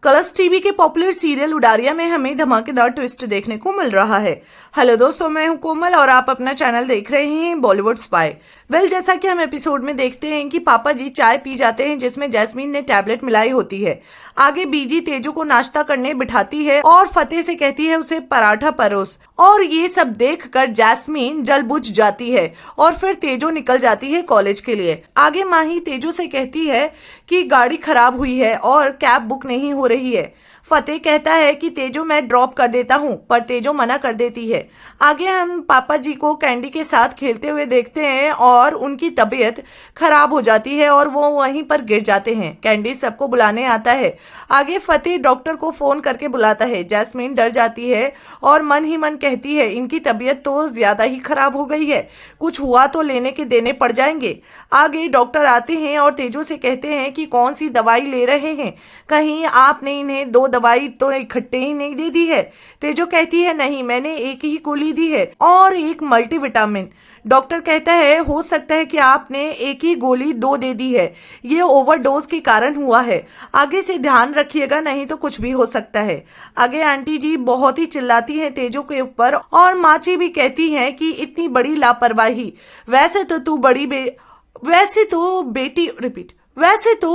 Colors TV के popular serial Udaariyan में हमें धमाकेदार ट्विस्ट देखने को मिल रहा है। हेलो दोस्तों, मैं हूं कोमल और आप अपना चैनल देख रहे हैं बॉलीवुड स्पाई। जैसा कि हम एपिसोड में देखते हैं कि पापा जी चाय पी जाते हैं जिसमें जैस्मीन ने टैबलेट मिलाई होती है। आगे बीजी तेजू को नाश्ता करने बिठाती है और फतेह से कहती है उसे पराठा परोस, और ये सब देखकर जैस्मीन जल बुझ जाती है और फिर तेजू निकल जाती है कॉलेज के लिए। आगे माही तेजू से कहती है कि गाड़ी खराब हुई है और कैब बुक नहीं हो रही है। फतेह कहता है कि तेजो मैं ड्रॉप कर देता हूँ, पर तेजो मना कर देती है। आगे हम पापा जी को कैंडी के साथ खेलते हुए देखते हैं और उनकी तबीयत खराब हो जाती है और वो वहीं पर गिर जाते हैं। कैंडी सबको बुलाने आता है। आगे फतेह डॉक्टर को फोन करके बुलाता है। जैस्मीन डर जाती है और मन ही मन कहती है इनकी तबीयत तो ज्यादा ही खराब हो गई है, कुछ हुआ तो लेने के देने पड़ जाएंगे। आगे डॉक्टर आते हैं और तेजो से कहते हैं कि कौन सी दवाई ले रहे हैं, कहीं आपने इन्हें दो दवाई तो इकट्ठे ही नहीं दे दी है। तेजो कहती है नहीं, मैंने एक ही गोली दी है और एक मल्टीविटामिन। डॉक्टर कहता है हो सकता है कि आपने एक ही गोली दो दे दी है, ये ओवरडोज के कारण हुआ है, आगे से ध्यान रखिएगा नहीं तो कुछ भी हो सकता है। आगे आंटी जी बहुत ही चिल्लाती हैं तेजो के ऊपर और माची भी कहती हैं कि इतनी बड़ी लापरवाही, वैसे तो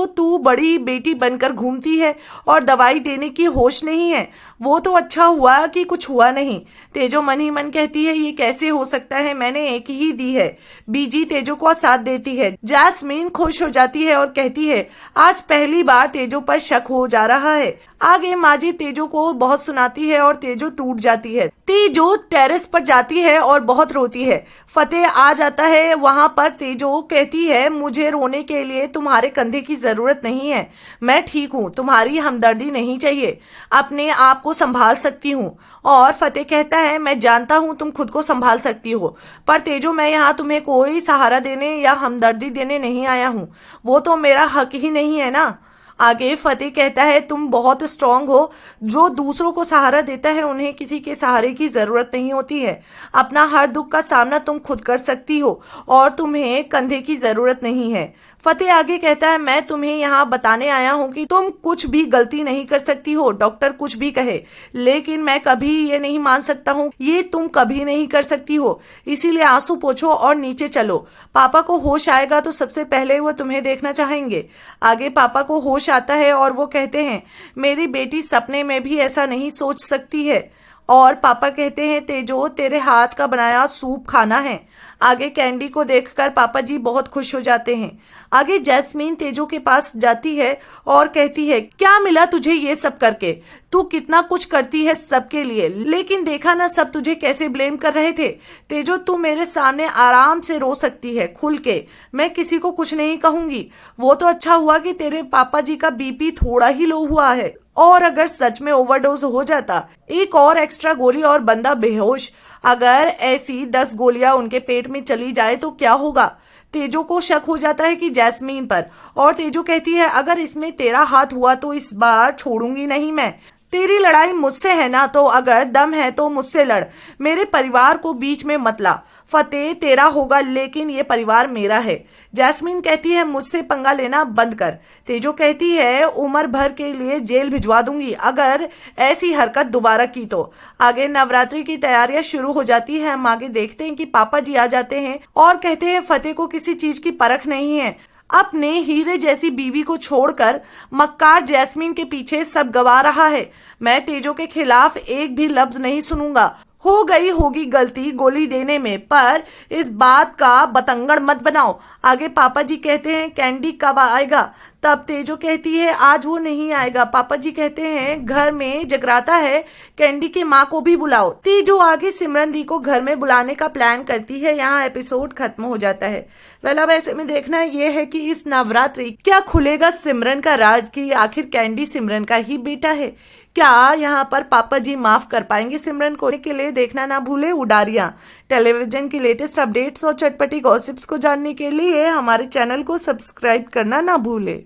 तू बड़ी बेटी बनकर घूमती है और दवाई देने की होश नहीं है, वो तो अच्छा हुआ कि कुछ हुआ नहीं। तेजो मन ही मन कहती है ये कैसे हो सकता है, मैंने एक ही दी है। बीजी तेजो को साथ देती है। जैस्मीन खुश हो जाती है और कहती है आज पहली बार तेजो पर शक हो जा रहा है। आगे माजी तेजो को बहुत सुनाती है और तेजो टूट जाती है। तेजो टेरेस पर जाती है और बहुत रोती है। फतेह आ जाता है। वहां पर तेजो कहती है मुझे रोने के लिए तुम्हारे कंधे की जरूरत नहीं है, मैं ठीक हूँ, तुम्हारी हमदर्दी नहीं चाहिए, अपने आप को संभाल सकती हूँ। और फतेह कहता है मैं जानता हूँ तुम खुद को संभाल सकती हो, पर तेजो मैं यहाँ तुम्हें कोई सहारा देने या हमदर्दी देने नहीं आया हूँ, वो तो मेरा हक ही नहीं है ना। आगे फतेह कहता है तुम बहुत स्ट्रांग हो, जो दूसरों को सहारा देता है उन्हें किसी के सहारे की जरूरत नहीं होती है, अपना हर दुख का सामना तुम खुद कर सकती हो और तुम्हें कंधे की जरूरत नहीं है। फतेह आगे कहता है मैं तुम्हें यहाँ बताने आया हूँ कि तुम कुछ भी गलती नहीं कर सकती हो, डॉक्टर कुछ भी कहे, लेकिन मैं कभी ये नहीं मान सकता हूँ ये तुम कभी नहीं कर सकती हो, इसीलिए आंसू पोंछो और नीचे चलो। पापा को होश आएगा तो सबसे पहले वो तुम्हें देखना चाहेंगे। आगे पापा को होश आता है और वो कहते हैं मेरी बेटी सपने में भी ऐसा नहीं सोच सकती है। और पापा कहते हैं तेजो तेरे हाथ का बनाया सूप खाना है। आगे कैंडी को देखकर पापा जी बहुत खुश हो जाते हैं। आगे जैस्मीन तेजो के पास जाती है और कहती है क्या मिला तुझे ये सब करके, तू कितना कुछ करती है सबके लिए, लेकिन देखा ना सब तुझे कैसे ब्लेम कर रहे थे। तेजो तू मेरे सामने आराम से रो सकती है खुल के, मैं किसी को कुछ नहीं कहूंगी। वो तो अच्छा हुआ कि तेरे पापा जी का बीपी थोड़ा ही लो हुआ है, और अगर सच में ओवरडोज हो जाता, एक और एक्स्ट्रा गोली और बंदा बेहोश, अगर ऐसी 10 गोलियां उनके पेट में चली जाए तो क्या होगा। तेजो को शक हो जाता है कि जैस्मीन पर, और तेजो कहती है अगर इसमें तेरा हाथ हुआ तो इस बार छोड़ूंगी नहीं मैं, तेरी लड़ाई मुझसे है ना, तो अगर दम है तो मुझसे लड़, मेरे परिवार को बीच में मत ला। फतेह तेरा होगा लेकिन ये परिवार मेरा है। जैस्मीन कहती है मुझसे पंगा लेना बंद कर। तेजो कहती है उम्र भर के लिए जेल भिजवा दूंगी अगर ऐसी हरकत दोबारा की तो। आगे नवरात्रि की तैयारियां शुरू हो जाती है। हम आगे देखते हैं कि पापा जी आ जाते हैं और कहते हैं फतेह को किसी चीज की परख नहीं है, अपने हीरे जैसी बीवी को छोड़कर मक्कार जैस्मीन के पीछे सब गवा रहा है। मैं तेजो के खिलाफ एक भी लफ्ज नहीं सुनूंगा, हो गई होगी गलती गोली देने में, पर इस बात का बतंगड़ मत बनाओ। आगे पापा जी कहते हैं कैंडी कब आएगा, तब तेजो कहती है आज वो नहीं आएगा। पापा जी कहते हैं घर में जगराता है, कैंडी के माँ को भी बुलाओ। तेजो आगे सिमरन दी को घर में बुलाने का प्लान करती है। यहाँ एपिसोड खत्म हो जाता है। अब ऐसे में देखना ये है कि इस नवरात्रि क्या खुलेगा सिमरन का राज की आखिर कैंडी सिमरन का ही बेटा है, क्या यहाँ पर पापा जी माफ कर पाएंगे सिमरन को। के लिए देखना ना भूले उडारिया। टेलीविजन की लेटेस्ट अपडेट्स और चटपटी गॉसिप्स को जानने के लिए हमारे चैनल को सब्सक्राइब करना ना भूले।